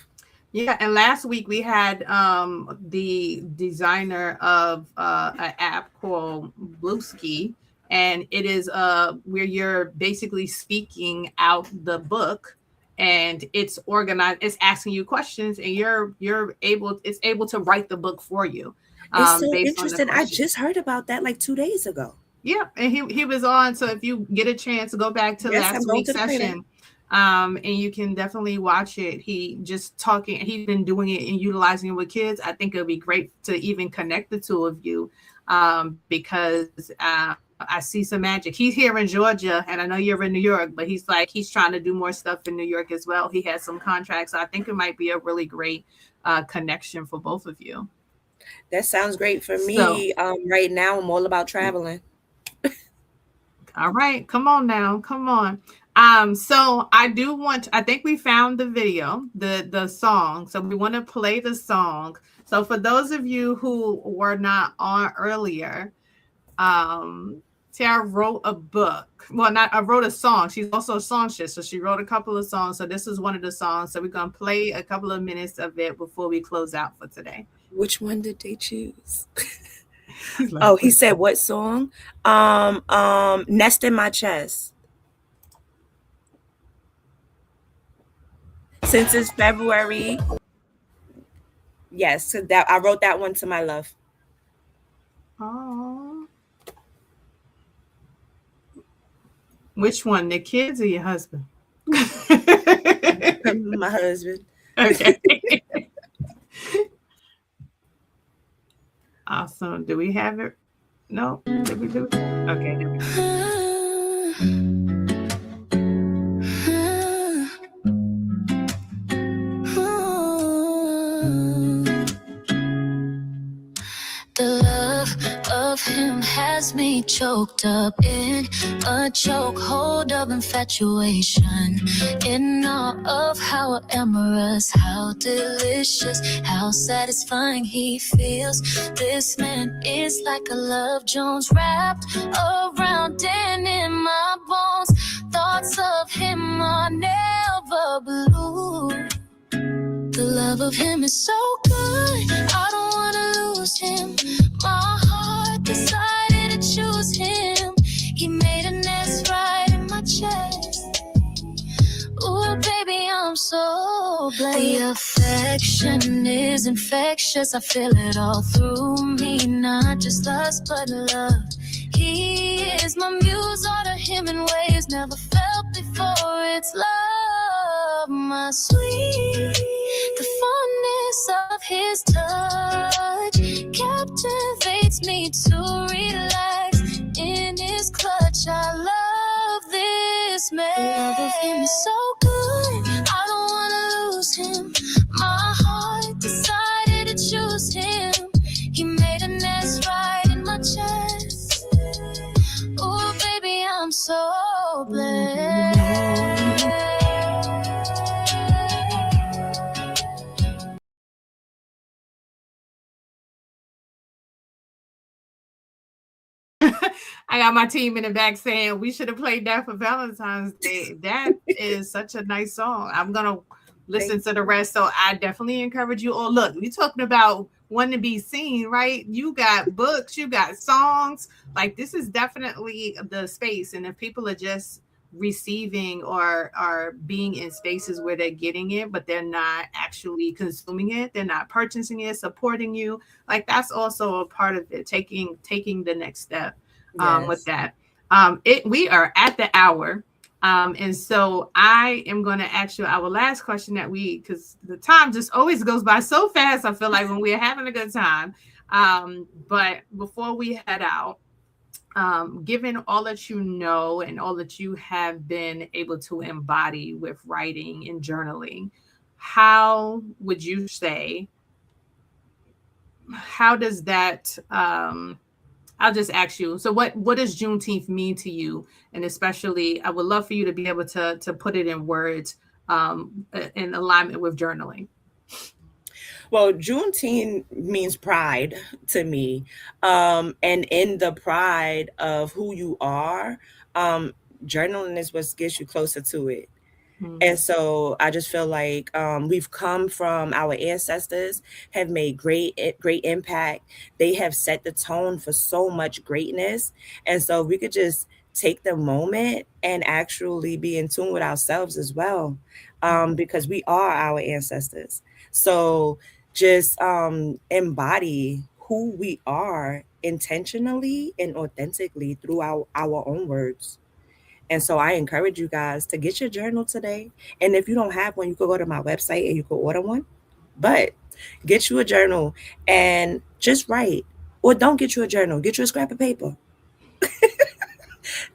S8: Yeah, and last week we had the designer of an app called Blueski, and it is where you're basically speaking out the book, and it's organized. It's asking you questions, and it's able to write the book for you.
S9: It's so interesting. I just heard about that like 2 days ago.
S8: Yeah, and he was on. So if you get a chance to go back to last week's session, and you can definitely watch it. He's been doing it and utilizing it with kids. I think it'll be great to even connect the two of you, because I see some magic. He's here in Georgia, and I know you're in New York, but he's trying to do more stuff in New York as well. He has some contracts. So I think it might be a really great connection for both of you.
S9: That sounds great for me. Right now, I'm all about traveling.
S8: All right, come on now, come on. So I think we found the video, the song. So we want to play the song. So for those of you who were not on earlier, Tara wrote a book. Well, I wrote a song. She's also a songstress, so she wrote a couple of songs. So this is one of the songs. So we're gonna play a couple of minutes of it before we close out for today.
S9: Which one did they choose? He said what song? Nest in My Chest. Since it's February. Yes, that I wrote that one to my love.
S8: Oh. Which one? The kids or your husband?
S9: My husband.
S8: Okay. Awesome. Do we have it? No. Did we do it? Okay.
S10: The love of him has me choked up in a chokehold of infatuation, in awe of how amorous, how delicious, how satisfying he feels. This man is like a love Jones wrapped around and in my bones. Thoughts of him are never blue. The love of him is so good, I don't wanna lose him. My heart decided to choose him. He made a nest right in my chest. Ooh, baby, I'm so blessed. The affection is infectious, I feel it all through me. Not just lust, but love. He is my muse, order him in ways never felt before. It's love, my sweet. The fondness of his touch captivates me to relax in his clutch. I love this man. The love of him is so good, I don't wanna lose him. My heart decided to choose him. He made a nest right in my chest. Ooh, baby, I'm so blessed.
S8: I got my team in the back saying we should have played that for Valentine's Day. That is such a nice song. I'm gonna listen to the rest. So I definitely encourage you all. Look, we're talking about wanting to be seen, right? You got books, you got songs. Like, this is definitely the space. And if people are just receiving or are being in spaces where they're getting it, but they're not actually consuming it, they're not purchasing it, supporting you, like, that's also a part of it, taking the next step with that. We are at the hour. And so I am going to ask you our last question because the time just always goes by so fast. I feel like when we're having a good time. But before we head out, given all that you know and all that you have been able to embody with writing and journaling, how would you say, how does that, I'll just ask you. So what does Juneteenth mean to you? And especially, I would love for you to be able to put it in words in alignment with journaling.
S9: Well, Juneteenth means pride to me. And in the pride of who you are, journaling is what gets you closer to it. And so I just feel like we've come from our ancestors, have made great impact. They have set the tone for so much greatness. And so we could just take the moment and actually be in tune with ourselves as well, because we are our ancestors. So just embody who we are intentionally and authentically through our own words. And so I encourage you guys to get your journal today. And if you don't have one, you could go to my website and you could order one. But get you a journal and just write. Or don't get you a journal, get you a scrap of paper.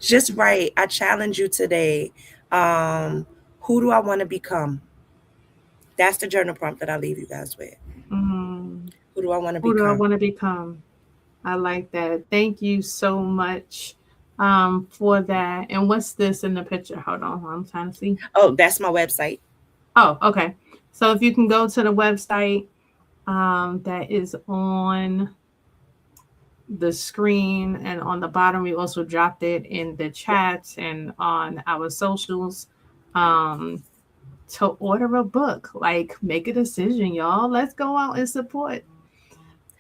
S9: Just write. I challenge you today. Who do I want to become? That's the journal prompt that I leave you guys with. Who do I want to become?
S8: Who do I want to become? I like that. Thank you so much for that. And what's this in the picture? Hold on, I'm trying to see.
S9: Oh, that's my website.
S8: Oh, okay. So if you can go to the website that is on the screen, and on the bottom we also dropped it in the chat and on our socials, to order a book. Like, make a decision, y'all. Let's go out and support.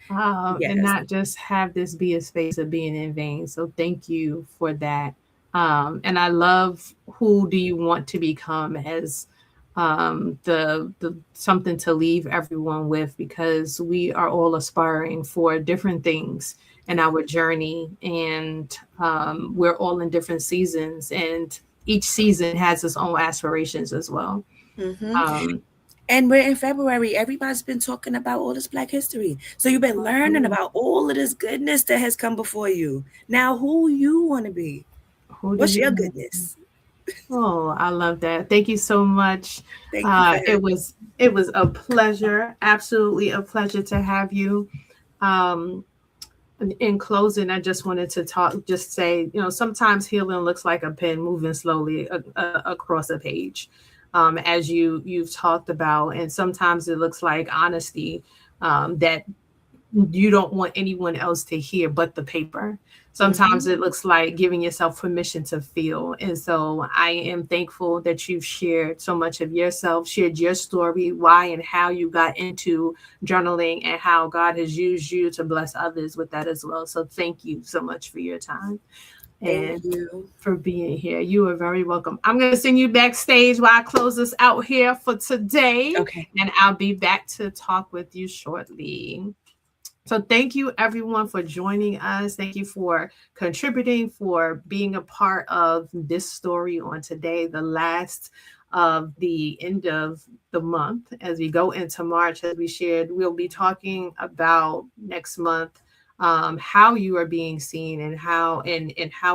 S8: And not just have this be a space of being in vain. So thank you for that. And I love who do you want to become as the something to leave everyone with, because we are all aspiring for different things in our journey, and we're all in different seasons, and each season has its own aspirations as well.
S9: And we're in February. Everybody's been talking about all this Black history. So you've been learning about all of this goodness that has come before you. Now, who you want to be? What's your goodness?
S8: Oh, I love that. Thank you so much.
S9: Thank you.
S8: It was a pleasure. Absolutely a pleasure to have you. In closing, I just wanted to say, sometimes healing looks like a pen moving slowly across a page. As you've talked about, and sometimes it looks like honesty that you don't want anyone else to hear but the paper. Sometimes it looks like giving yourself permission to feel. And so I am thankful that you've shared so much of yourself, shared your story, why and how you got into journaling, and how God has used you to bless others with that as well. So thank you so much for your time.
S9: Thank you
S8: for being here. You are very welcome. I'm going to send you backstage while I close this out here for today.
S9: Okay.
S8: And I'll be back to talk with you shortly. So thank you, everyone, for joining us. Thank you for contributing, for being a part of this story on today, the last of the end of the month. As we go into March, as we shared, we'll be talking about next month how you are being seen, and how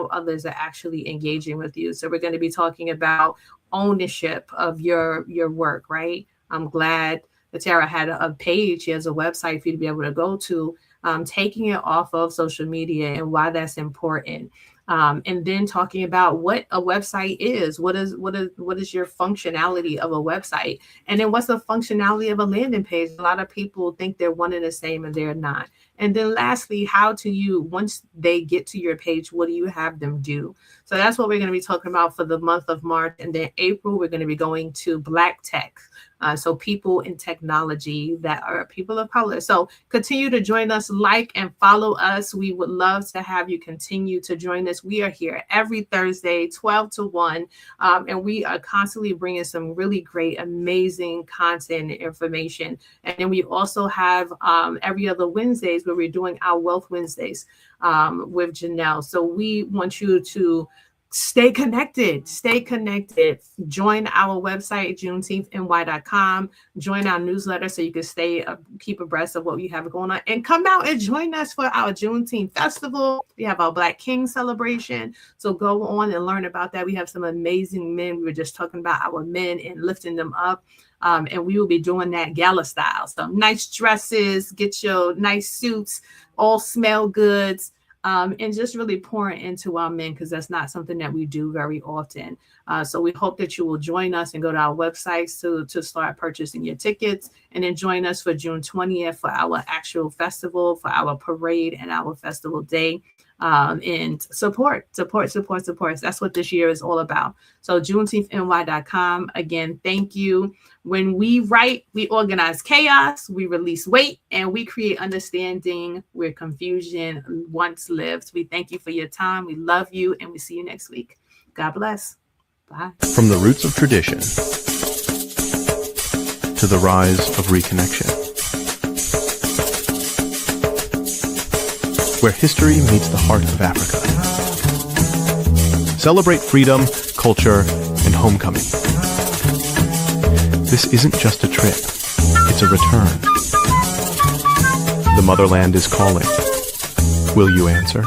S8: others are actually engaging with you. So we're going to be talking about ownership of your work, right? I'm glad that Tara had a page. She has a website for you to be able to go to, taking it off of social media and why that's important. And then talking about what a website is. What is your functionality of a website? And then what's the functionality of a landing page? A lot of people think they're one and the same, and they're not. And then lastly, once they get to your page, what do you have them do? So that's what we're going to be talking about for the month of March. And then April, we're going to be going to Black Tech. So people in technology that are people of color. So continue to join us, like and follow us. We would love to have you continue to join us. We are here every Thursday, 12 to 1. And we are constantly bringing some really great, amazing content and information. And then we also have every other Wednesdays where we're doing our Wealth Wednesdays with Janelle. So we want you to stay connected. Join our website, juneteenthny.com. Join our newsletter so you can keep abreast of what we have going on. And come out and join us for our Juneteenth festival. We have our Black King celebration. So go on and learn about that. We have some amazing men. We were just talking about our men and lifting them up. And we will be doing that gala style. So nice dresses, get your nice suits, all smell goods. And just really pouring into our men, because that's not something that we do very often. So we hope that you will join us and go to our websites to start purchasing your tickets, and then join us for June 20th for our actual festival, for our parade and our festival day. And support. That's what this year is all about. So juneteenthny.com. Again, thank you. When we write, we organize chaos, we release weight, and we create understanding where confusion once lived. We thank you for your time. We love you, and we see you next week. God bless. Bye.
S11: From the roots of tradition to the rise of reconnection, where history meets the heart of Africa. Celebrate freedom, culture, and homecoming. This isn't just a trip, it's a return. The motherland is calling. Will you answer?